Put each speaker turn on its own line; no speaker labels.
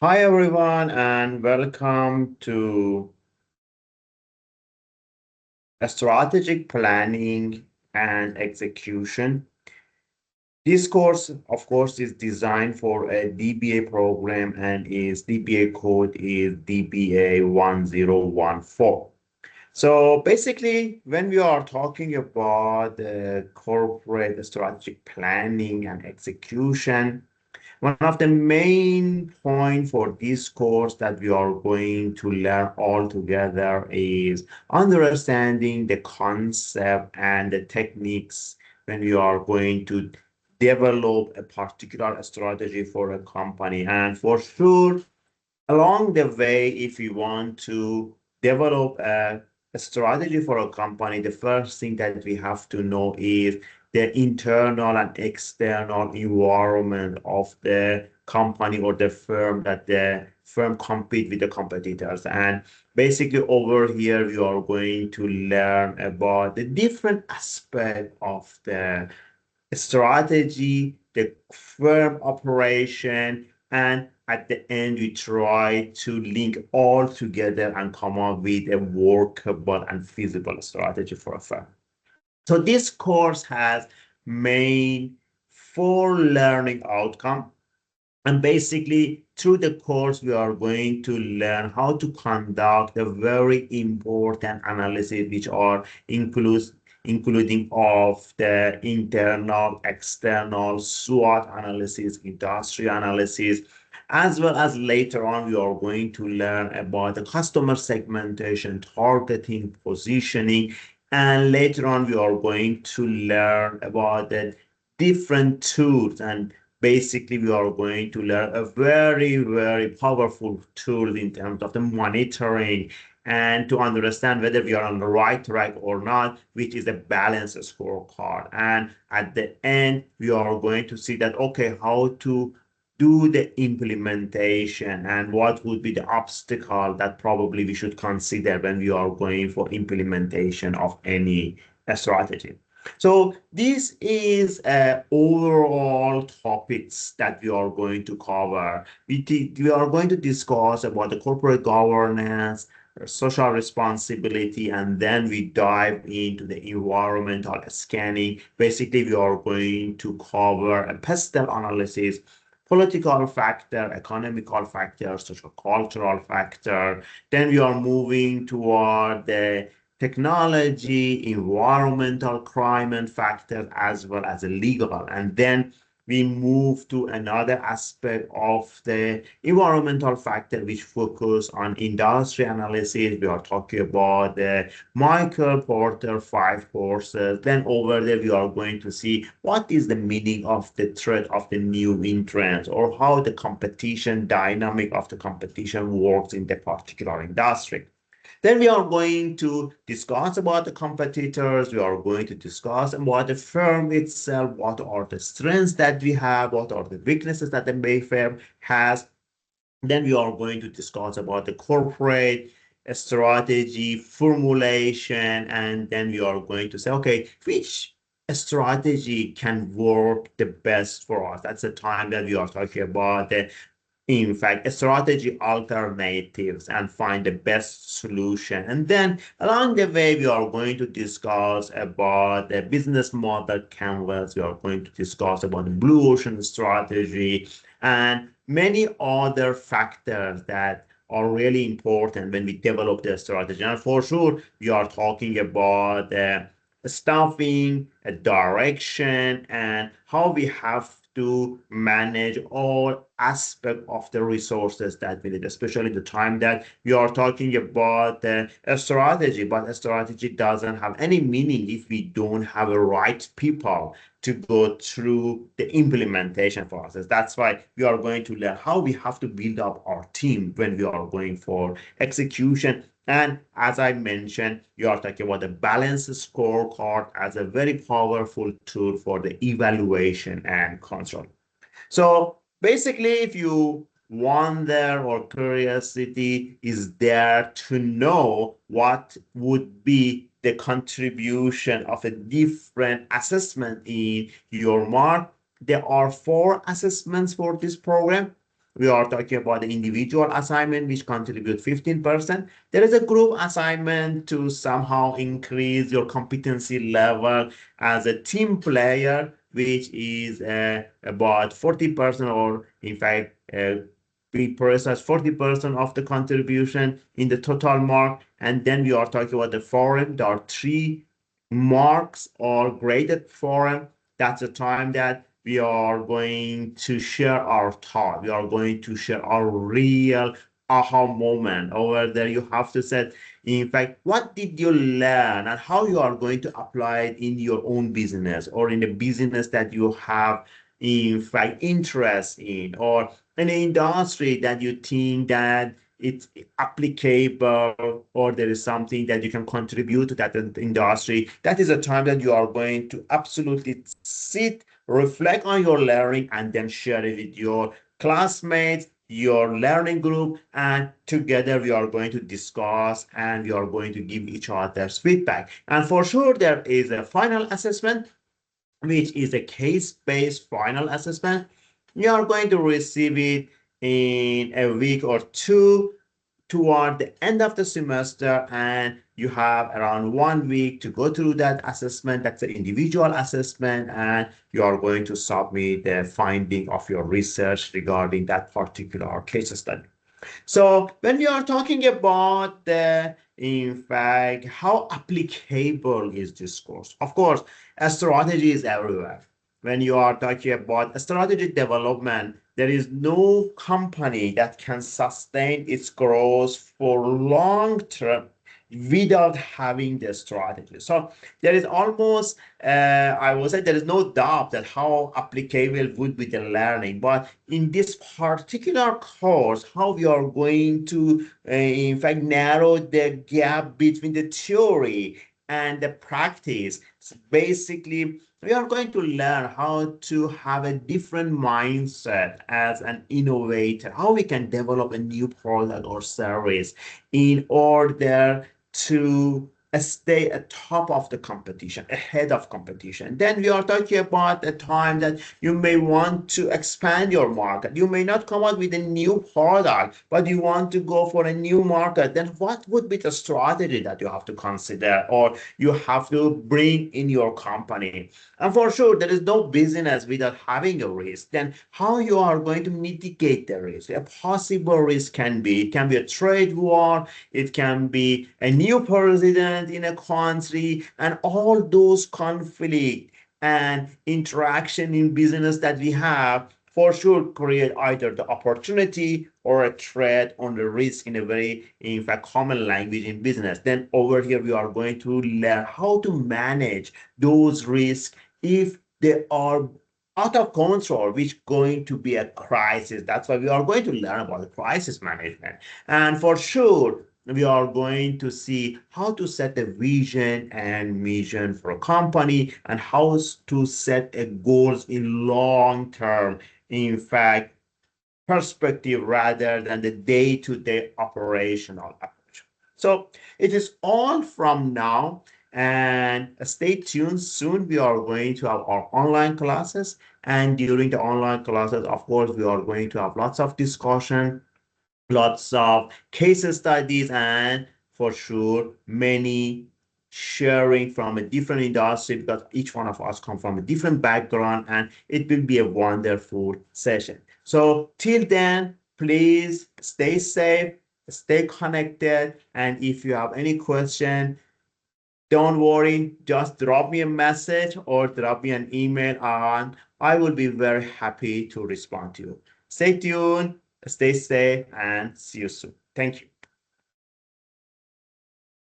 Hi everyone and welcome to a strategic planning and execution. This course, of course, is designed for a DBA program and its DBA code is DBA1014. So basically, when we are talking about the corporate strategic planning and execution, one of the main points for this course that we are going to learn all together is understanding the concept and the techniques when we are going to develop a particular strategy for a company. And for sure, along the way, if you want to develop a strategy for a company, the first thing that we have to know is the internal and external environment of the company or the firm that the firm compete with the competitors. And basically over here, we are going to learn about the different aspect of the strategy, the firm operation, and at the end, we try to link all together and come up with a workable and feasible strategy for a firm. So this course has main four learning outcome. And basically, through the course, we are going to learn how to conduct a very important analysis, which are including of the internal, external, SWOT analysis, industry analysis, as well as later on, we are going to learn about the customer segmentation, targeting, positioning, and later on, we are going to learn about the different tools and basically we are going to learn a very, very powerful tool in terms of the monitoring and to understand whether we are on the right track or not, which is a balance scorecard. And at the end, we are going to see that, okay, how to do the implementation and what would be the obstacle that probably we should consider when we are going for implementation of any strategy. So this is overall topics that we are going to cover. We are going to discuss about the corporate governance, social responsibility, and then we dive into the environmental scanning. Basically, we are going to cover a pestle analysis, political factor, economical factor, social cultural factor. Then we are moving toward the technology, environmental crime and factors, as well as legal. And then we move to another aspect of the environmental factor, which focus on industry analysis. We are talking about the Michael Porter 5 forces. Then over there, we are going to see what is the meaning of the threat of the new entrants or how the competition dynamic of the competition works in the particular industry. Then we are going to discuss about the competitors. We are going to discuss about the firm itself. What are the strengths that we have? What are the weaknesses that the firm has? Then we are going to discuss about the corporate strategy formulation. And then we are going to say, okay, which strategy can work the best for us? That's the time that we are talking about the in fact, strategy alternatives and find the best solution. And then along the way, we are going to discuss about the business model canvas. We are going to discuss about the blue ocean strategy and many other factors that are really important when we develop the strategy. And for sure, we are talking about the staffing, a direction, and how we have to manage all aspects of the resources that we need, especially the time that we are talking about a strategy. But a strategy doesn't have any meaning if we don't have the right people to go through the implementation process. That's why we are going to learn how we have to build up our team when we are going for execution. And as I mentioned, you are talking about the balance scorecard as a very powerful tool for the evaluation and control. So basically, if you wonder or curiosity is there to know what would be the contribution of a different assessment in your mark, there are 4 assessments for this program. we are talking about the individual assignment, which contribute 15%. There is a group assignment to somehow increase your competency level as a team player, which is about 40%, or in fact, we process 40% of the contribution in the total mark. And then we are talking about the forum. There are 3 marks or graded forum. That's the time that we are going to share our thought. We are going to share our real aha moment. Over there, you have to set, in fact, what did you learn and how you are going to apply it in your own business, or in the business that you have, in fact, interest in, or in an industry that you think that it's applicable, or there is something that you can contribute to that industry. That is a time that you are going to absolutely sit, reflect on your learning, and then share it with your classmates, your learning group, and together we are going to discuss and we are going to give each other's feedback. And for sure, there is a final assessment, which is a case-based final assessment. You are going to receive it in a week or two toward the end of the semester, and you have around 1 week to go through that assessment. That's an individual assessment, and you are going to submit the finding of your research regarding that particular case study. So when we are talking about the, in fact, how applicable is this course? Of course, a strategy is everywhere. When you are talking about a strategy development, there is no company that can sustain its growth for long term without having the strategy. So there is almost, I would say, there is no doubt that how applicable would be the learning. But in this particular course, how we are going to, in fact, narrow the gap between the theory and the practice. So basically, we are going to learn how to have a different mindset as an innovator, how we can develop a new product or service in order to stay at top of the competition, ahead of competition. Then we are talking about a time that you may want to expand your market. You may not come out with a new product, but you want to go for a new market. Then what would be the strategy that you have to consider, or you have to bring in your company? And for sure, there is no business without having a risk. Then how you are going to mitigate the risk? A possible risk can be, it can be a trade war, it can be a new president in a country, and all those conflict and interaction in business that we have for sure create either the opportunity or a threat on the risk in a very, in fact, common language in business. Then over here, we are going to learn how to manage those risks if they are out of control, which going to be a crisis. That's why we are going to learn about the crisis management. And for sure, we are going to see how to set a vision and mission for a company, and how to set a goals in long term, in fact, perspective, rather than the day-to-day operational approach. So it is all from now, and stay tuned. Soon we are going to have our online classes, and during the online classes, of course, we are going to have lots of discussion, lots of case studies, and for sure many sharing from a different industry, because each one of us come from a different background, and it will be a wonderful session. So till then, please stay safe, stay connected, and if you have any question, don't worry, just drop me a message or drop me an email, and I will be very happy to respond to you. Stay tuned, stay safe, and see you soon. Thank you.